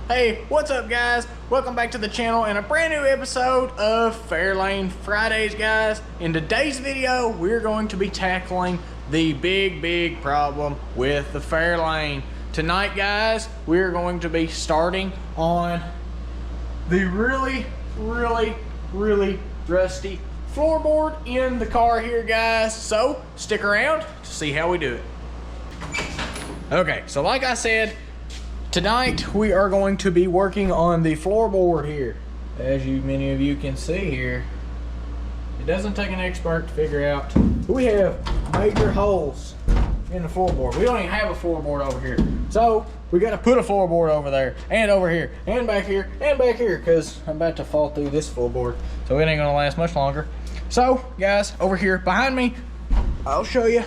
Hey, what's up guys? Welcome back to the channel and a brand new episode of Fairlane Fridays, guys. In today's video, we're going to be tackling the big problem with the Fairlane. Tonight, guys, we're going to be starting on the really rusty floorboard in the car here, guys. So stick around to see how we do it. Okay, so like I said, tonight we are going to be working on the floorboard here. As many of you can see here, it doesn't take an expert to figure out. We have major holes in the floorboard. We don't even have a floorboard over here. So we got to put a floorboard over there and over here and back here and back here, because I'm about to fall through this floorboard. So it ain't gonna last much longer. So guys, over here behind me, I'll show you.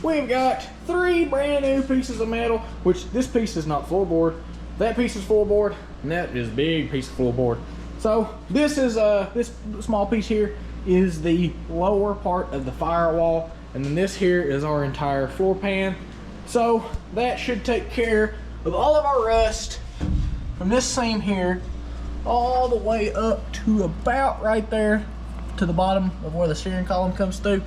We've got 3 brand new pieces of metal, which this piece is not floorboard. That piece is floorboard, and that is a big piece of floorboard. So this is this small piece here is the lower part of the firewall, and then this here is our entire floor pan. So that should take care of all of our rust from this seam here all the way up to about right there to the bottom of where the steering column comes through.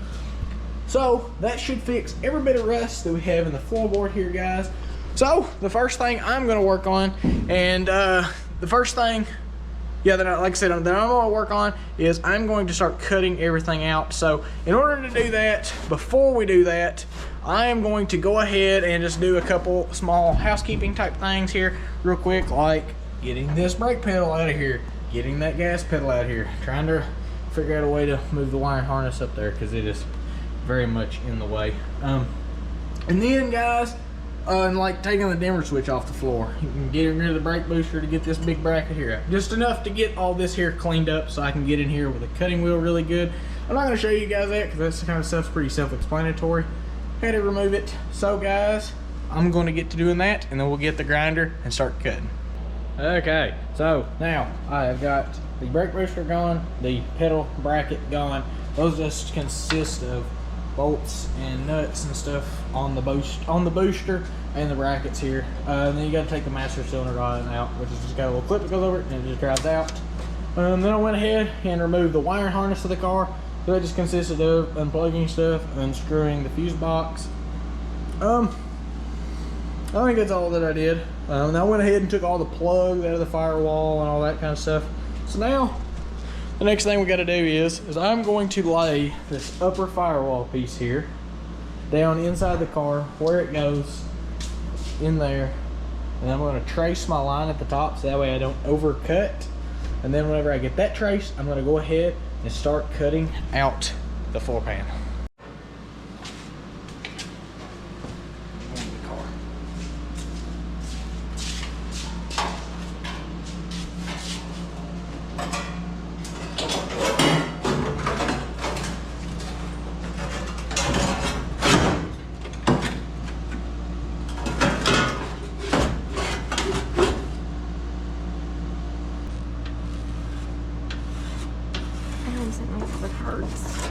So that should fix every bit of rust that we have in the floorboard here, guys. So the first thing I'm going to work on, and the first thing, like I said, that I'm going to work on is I'm going to start cutting everything out. So in order to do that, before we do that, I am going to go ahead and just do a couple small housekeeping type things here real quick, like getting this brake pedal out of here, getting that gas pedal out of here, trying to figure out a way to move the wiring harness up there because it is very much in the way. And then guys, like taking the dimmer switch off the floor, you can get rid of the brake booster to get this big bracket here out. Just enough to get all this here cleaned up so I can get in here with a cutting wheel really good. I'm not going to show you guys that because that kind of stuff's pretty self-explanatory. Had to remove it. So guys, I'm going to get to doing that, and then we'll get the grinder and start cutting. Okay, so now I have got the brake booster gone, the pedal bracket gone. Those just consist of bolts and nuts and stuff on the booster and the brackets here. And then you got to take the master cylinder rod out, which is just got a little clip that goes over it and it just drives out. Then I went ahead and removed the wiring harness of the car. So that just consisted of unplugging stuff, unscrewing the fuse box. I think that's all that I did. And I went ahead and took all the plugs out of the firewall and all that kind of stuff. So now the next thing we got to do is I'm going to lay this upper firewall piece here down inside the car where it goes in there, and I'm going to trace my line at the top so that way I don't overcut. And then whenever I get that traced, I'm going to go ahead and start cutting out the floor pan. It hurts.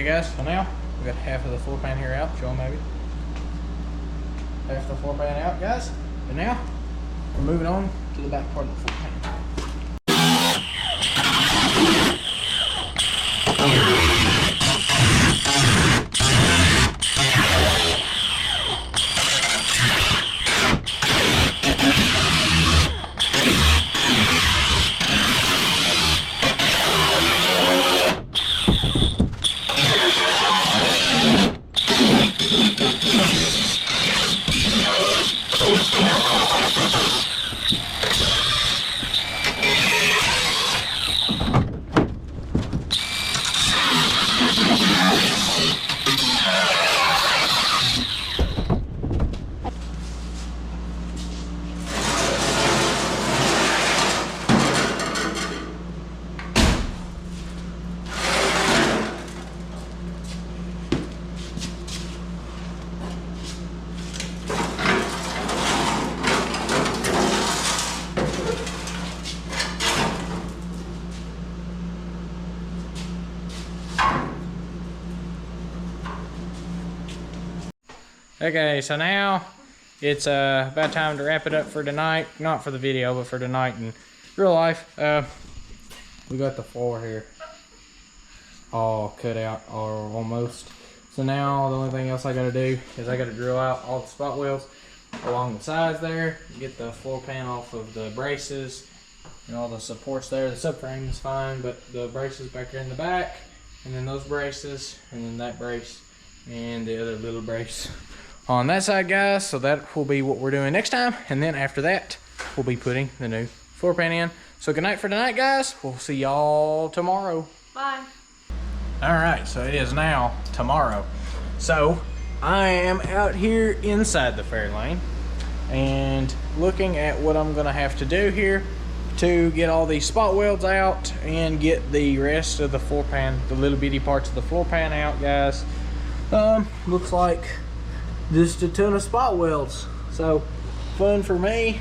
guys, so now we got half of the floor pan here out. Show them maybe. Half the floor pan out, guys. And now we're moving on to the back part of the floor pan. Okay, so now it's about time to wrap it up for tonight. Not for the video, but for tonight in real life. We got the floor here all cut out, or almost. So now the only thing else I gotta do is I gotta drill out all the spot welds along the sides there, get the floor pan off of the braces and all the supports there. The subframe is fine, but the braces back there in the back, and then those braces, and then that brace, and the other little brace on that side, guys. So that will be what we're doing next time, and then after that we'll be putting the new floor pan in. So good night for tonight, guys. We'll see y'all tomorrow. Bye. All right, so it is now tomorrow. So I am out here inside the Fairlane and looking at what I'm gonna have to do here to get all these spot welds out and get the rest of the floor pan, the little bitty parts of the floor pan out, guys. Looks like just a ton of spot welds. So fun for me,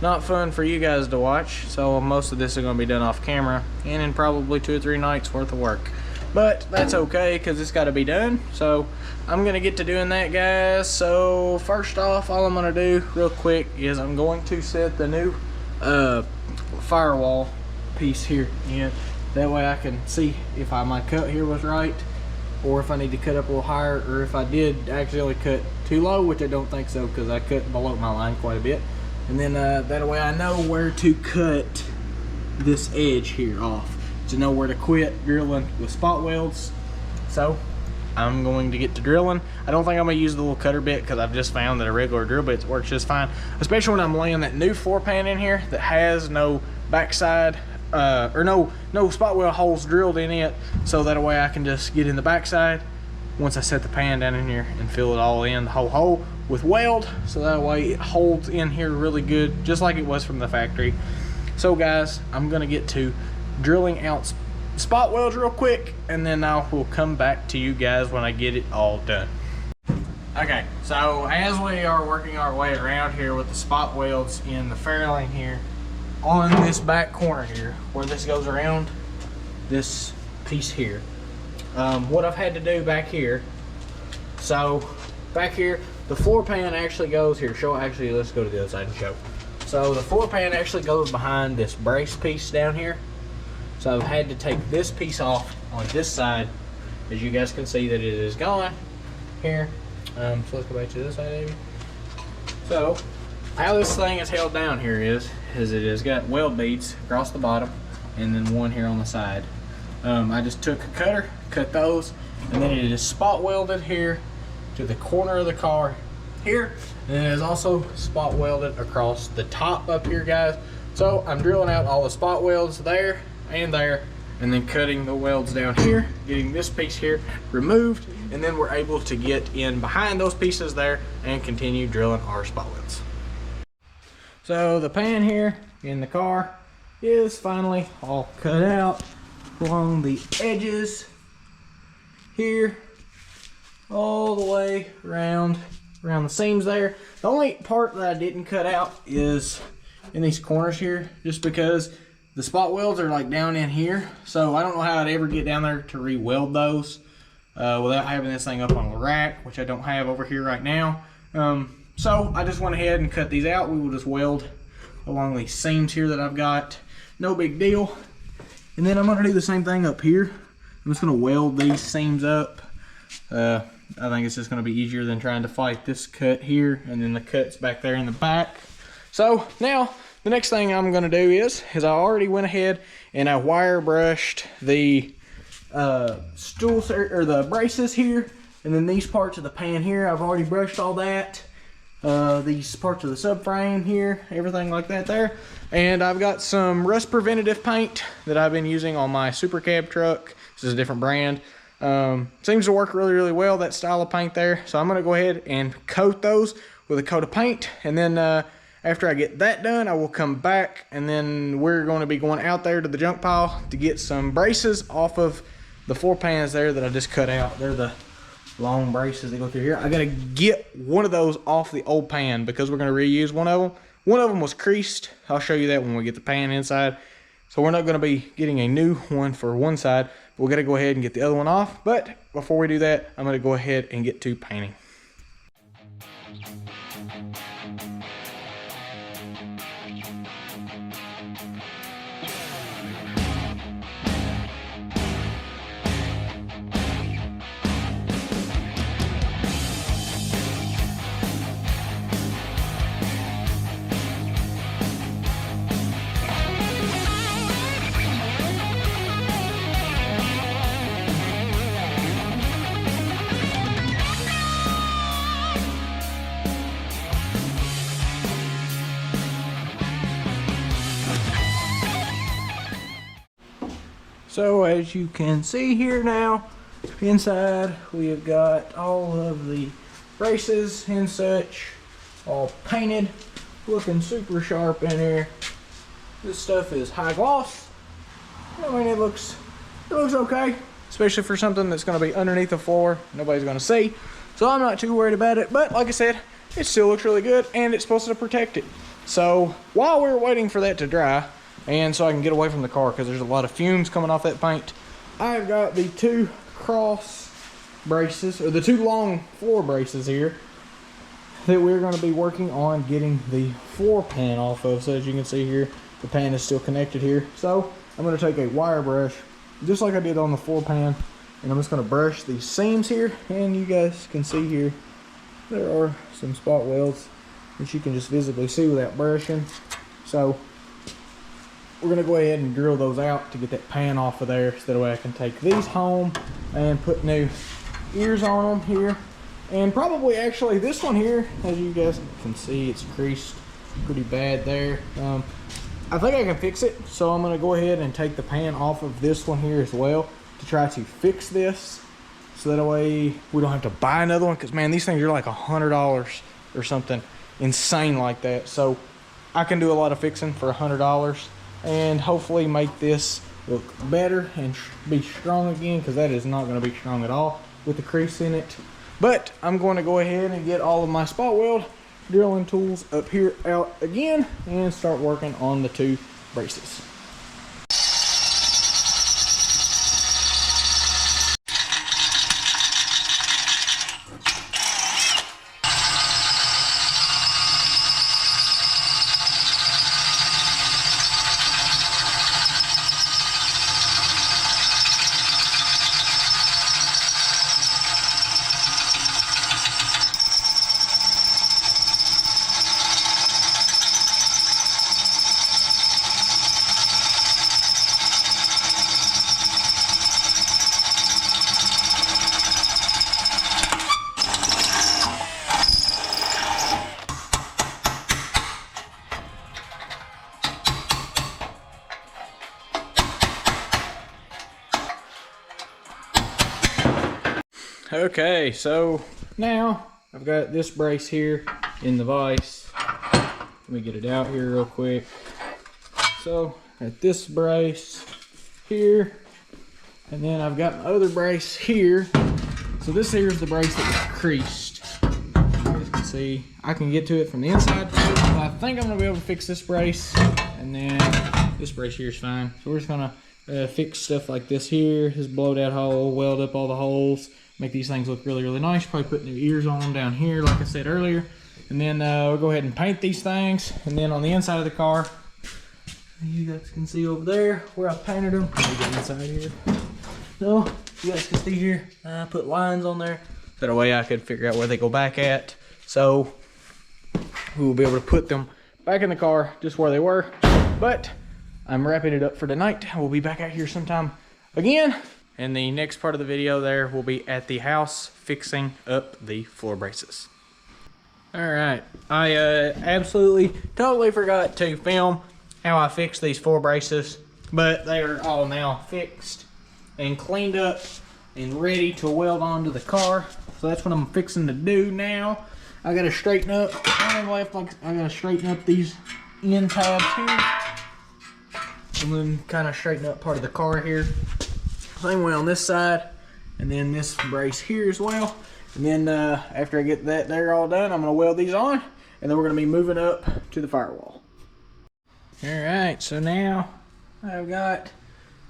not fun for you guys to watch. So most of this is gonna be done off camera and in probably 2 or 3 nights worth of work. But that's okay, because it's got to be done. So I'm going to get to doing that, guys. So first off, all I'm going to do real quick is I'm going to set the new firewall piece here in. That way I can see if my cut here was right, or if I need to cut up a little higher, or if I did accidentally cut too low, which I don't think so, because I cut below my line quite a bit. And then that way I know where to cut this edge here off, to know where to quit drilling with spot welds. So I'm going to get to drilling. I don't think I'm gonna use the little cutter bit, because I've just found that a regular drill bit works just fine, especially when I'm laying that new floor pan in here that has no backside or no spot weld holes drilled in it. So that way I can just get in the backside once I set the pan down in here and fill it all in, the whole hole, with weld, so that way it holds in here really good, just like it was from the factory. So guys, I'm gonna get to drilling out spot welds real quick, and then I will come back to you guys when I get it all done. Okay, so as we are working our way around here with the spot welds in the Fairlane here, on this back corner here, where this goes around this piece here, what I've had to do back here, so back here, the floor pan actually goes here. Actually, let's go to the other side and show. So the floor pan actually goes behind this brace piece down here. So I've had to take this piece off on this side, as you guys can see that it is gone here. So let's go back to this side, maybe. So how this thing is held down here is it has got weld beads across the bottom, and then one here on the side. I just took a cutter, cut those, and then it is spot welded here to the corner of the car here, and it is also spot welded across the top up here, guys. So I'm drilling out all the spot welds there and there, and then cutting the welds down here, getting this piece here removed, and then we're able to get in behind those pieces there and continue drilling our spot welds. So the pan here in the car is finally all cut out along the edges here, all the way around the seams there. The only part that I didn't cut out is in these corners here, just because the spot welds are like down in here, so I don't know how I'd ever get down there to re-weld those. without having this thing up on a rack, which I don't have over here right now. So I just went ahead and cut these out. We will just weld along these seams here that I've got. No big deal. And then I'm gonna do the same thing up here. I'm just gonna weld these seams up. I think it's just gonna be easier than trying to fight this cut here and then the cuts back there in the back. So now the next thing I'm gonna do is I already went ahead and I wire brushed the stools or the braces here, and then these parts of the pan here, I've already brushed all that. These parts of the subframe here, everything like that there. And I've got some rust preventative paint that I've been using on my Super Cab truck. This is a different brand. Seems to work really, really well, that style of paint there. So I'm gonna go ahead and coat those with a coat of paint, and then after I get that done, I will come back, and then we're going to be going out there to the junk pile to get some braces off of the floor pans there that I just cut out. They're the long braces that go through here. I gotta get one of those off the old pan because we're gonna reuse one of them. One of them was creased. I'll show you that when we get the pan inside. So we're not gonna be getting a new one for one side. We're gonna go ahead and get the other one off. But before we do that, I'm gonna go ahead and get to painting. So as you can see here now, inside we have got all of the braces and such all painted, looking super sharp in here. This stuff is high gloss. I mean, it looks okay, especially for something that's going to be underneath the floor. Nobody's going to see, so I'm not too worried about it. But like I said, it still looks really good, and it's supposed to protect it. So while we're waiting for that to dry, and so I can get away from the car because there's a lot of fumes coming off that paint, I've got the two cross braces, or the two long floor braces here, that we're going to be working on getting the floor pan off of. So as you can see here, the pan is still connected here. So I'm going to take a wire brush, just like I did on the floor pan, and I'm just going to brush these seams here. And you guys can see here, there are some spot welds that you can just visibly see without brushing. So we're gonna go ahead and drill those out to get that pan off of there, so that way I can take these home and put new ears on them here. And probably actually this one here, as you guys can see, it's creased pretty bad there. I think I can fix it, so I'm gonna go ahead and take the pan off of this one here as well to try to fix this, so that way we don't have to buy another one, because man, these things are like $100 or something insane like that. So I can do a lot of fixing for $100 and hopefully make this look better and be strong again, because that is not going to be strong at all with the crease in it. But I'm going to go ahead and get all of my spot weld drilling tools up here out again and start working on the two braces. Okay, so now I've got this brace here in the vise. Let me get it out here real quick. So got this brace here, and then I've got my other brace here. So this here is the brace that was creased. You guys can see I can get to it from the inside. So I think I'm gonna be able to fix this brace, and then this brace here is fine. So we're just gonna fix stuff like this here, this blowed out hole, weld up all the holes, make these things look really, really nice. Probably put new ears on them down here, like I said earlier. And then we'll go ahead and paint these things. And then on the inside of the car, you guys can see over there where I painted them. Let me get inside here. No, you guys can see here, I put lines on there. That way I could figure out where they go back at. So we will be able to put them back in the car just where they were. But I'm wrapping it up for tonight. We'll be back out here sometime again. And the next part of the video there will be at the house fixing up the floor braces. All right, I absolutely totally forgot to film how I fixed these floor braces, but they are all now fixed and cleaned up and ready to weld onto the car. So that's what I'm fixing to do now. I gotta straighten up, I gotta straighten up these end tabs here, and then kind of straighten up part of the car here. Same way on this side, and then this brace here as well. And then after I get that there all done, I'm gonna weld these on, and then we're gonna be moving up to the firewall. All right, so now I've got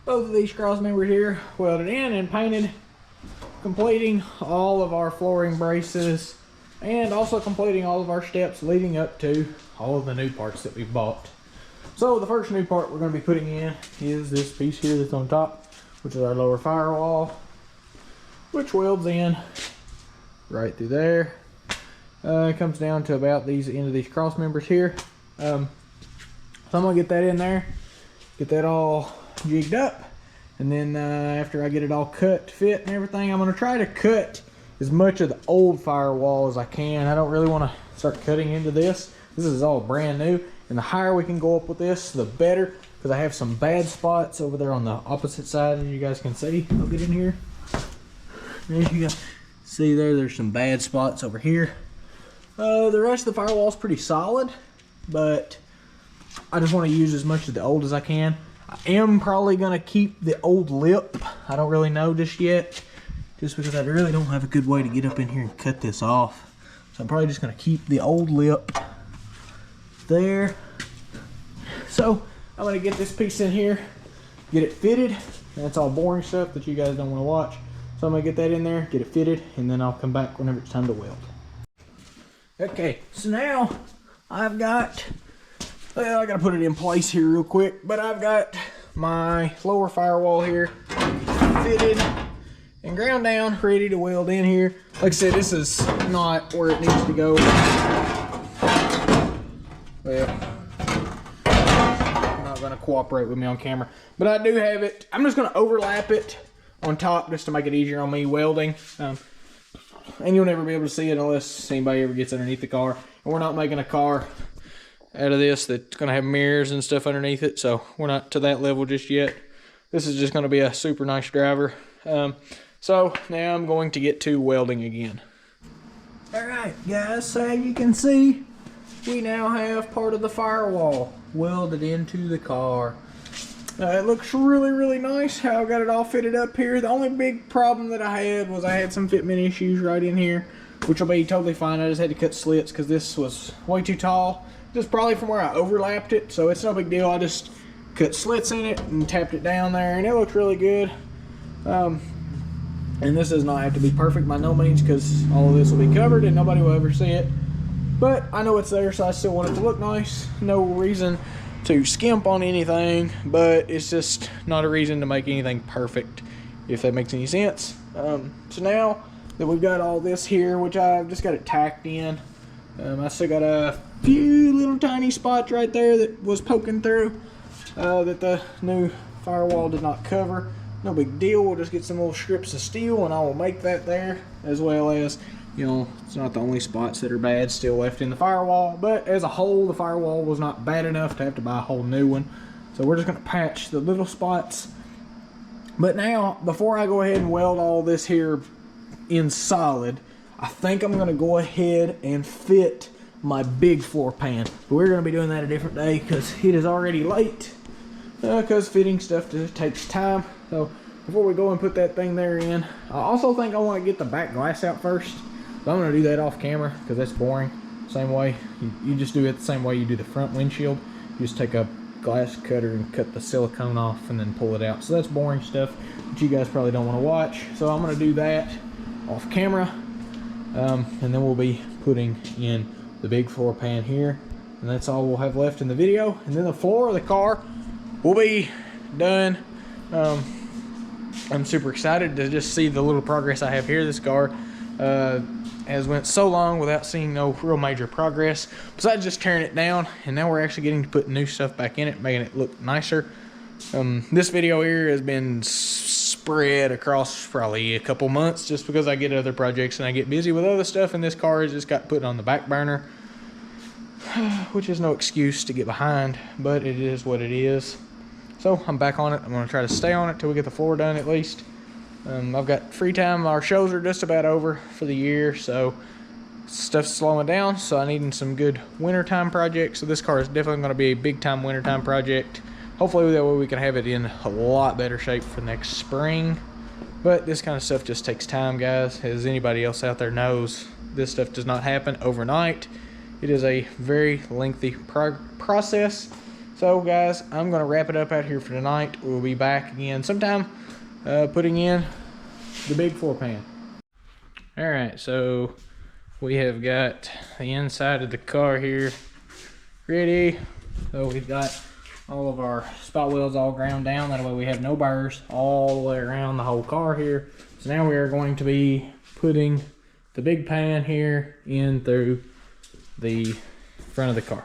both of these cross members here welded in and painted, completing all of our flooring braces, and also completing all of our steps leading up to all of the new parts that we've bought. So the first new part we're gonna be putting in is this piece here that's on top, which is our lower firewall, which welds in right through there. It comes down to about these end of these cross members here. So I'm gonna get that in there, get that all jigged up, and then after I get it all cut, fit, and everything, I'm gonna try to cut as much of the old firewall as I can. I don't really want to start cutting into this. This is all brand new, and the higher we can go up with this, the better, because I have some bad spots over there on the opposite side, as you guys can see. I'll get in here. There you go. See there's some bad spots over here. The rest of the firewall is pretty solid, but I just want to use as much of the old as I can. I am probably going to keep the old lip. I don't really know just yet, just because I really don't have a good way to get up in here and cut this off. So I'm probably just going to keep the old lip there. So I'm going to get this piece in here, get it fitted. That's all boring stuff that you guys don't want to watch. So I'm gonna get that in there, get it fitted, and then I'll come back whenever it's time to weld. Okay, so now I've got, well, I gotta put it in place here real quick, but I've got my lower firewall here fitted and ground down, ready to weld in here. Like I said, this is not where it needs to go. Well, not gonna cooperate with me on camera, but I do have it. I'm just gonna overlap it on top just to make it easier on me welding, and you'll never be able to see it unless anybody ever gets underneath the car. And we're not making a car out of this that's gonna have mirrors and stuff underneath it, so we're not to that level just yet. This is just gonna be a super nice driver. So now I'm going to get to welding again. All right, guys, so as you can see, we now have part of the firewall welded into the car. It looks really, really nice how I got it all fitted up here. The only big problem that I had was I had some fitment issues right in here, which will be totally fine. I just had to cut slits because this was way too tall. Just probably from where I overlapped it, so it's no big deal. I just cut slits in it and tapped it down there, and it looks really good. And this does not have to be perfect by no means, because all of this will be covered and nobody will ever see it. But I know it's there, so I still want it to look nice. No reason to skimp on anything, but it's just not a reason to make anything perfect, if that makes any sense. So now that we've got all this here, which I've just got it tacked in, I still got a few little tiny spots right there that was poking through that the new firewall did not cover. No big deal, we'll just get some little strips of steel and I will make that there, as well as, you know, it's not the only spots that are bad still left in the firewall, but as a whole, the firewall was not bad enough to have to buy a whole new one. So we're just gonna patch the little spots. But now, before I go ahead and weld all this here in solid, I think I'm gonna go ahead and fit my big floor pan. But we're gonna be doing that a different day because it is already late. Because fitting stuff just takes time. So before we go and put that thing there in, I also think I want to get the back glass out first. So I'm going to do that off camera because that's boring. Same way, you just do it the same way you do the front windshield. You just take a glass cutter and cut the silicone off and then pull it out. So that's boring stuff that you guys probably don't want to watch. So I'm going to do that off camera. And then we'll be putting in the big floor pan here, and that's all we'll have left in the video. And then the floor of the car will be done. I'm super excited to just see the little progress I have here. This car has went so long without seeing no real major progress besides just tearing it down, and now we're actually getting to put new stuff back in it, making it look nicer. This video here has been spread across probably a couple months just because I get other projects and I get busy with other stuff, and this car has just got put on the back burner, which is no excuse to get behind, but it is what it is. So I'm back on it. I'm going to try to stay on it till we get the floor done at least. I've got free time. Our shows are just about over for the year, so stuff's slowing down, so I need some good wintertime projects. So this car is definitely going to be a big time wintertime project. Hopefully that way we can have it in a lot better shape for next spring. But this kind of stuff just takes time, guys. As anybody else out there knows, this stuff does not happen overnight. It is a very lengthy process. So guys, I'm going to wrap it up out here for tonight. We'll be back again sometime putting in the big floor pan. Alright, so we have got the inside of the car here ready. So we've got all of our spot welds all ground down. That way we have no burrs all the way around the whole car here. So now we are going to be putting the big pan here in through the front of the car.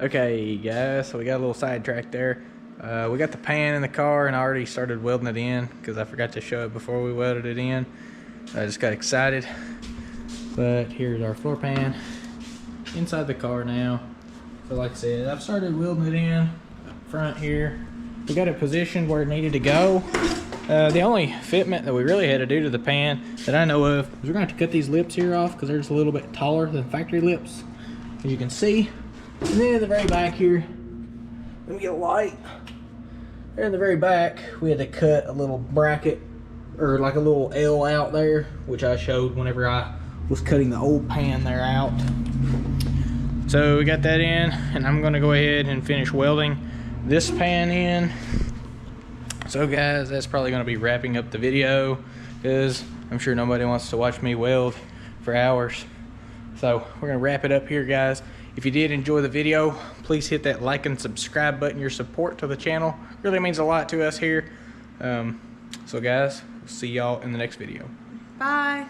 Okay guys, so we got a little sidetrack there. We got the pan in the car and I already started welding it in because I forgot to show it before we welded it in. I just got excited. But here's our floor pan inside the car now. So like I said, I've started welding it in up front here. We got it positioned where it needed to go. The only fitment that we really had to do to the pan that I know of is we're going to have to cut these lips here off because they're just a little bit taller than factory lips, as you can see. And then in the very back here, let me get a light. There in the very back, we had to cut a little bracket, or like a little L out there, which I showed whenever I was cutting the old pan there out. So we got that in, and I'm gonna go ahead and finish welding this pan in. So guys, that's probably gonna be wrapping up the video, because I'm sure nobody wants to watch me weld for hours. So we're gonna wrap it up here, guys. If you did enjoy the video, please hit that like and subscribe button. Your support to the channel really means a lot to us here. So guys, we'll see y'all in the next video. Bye.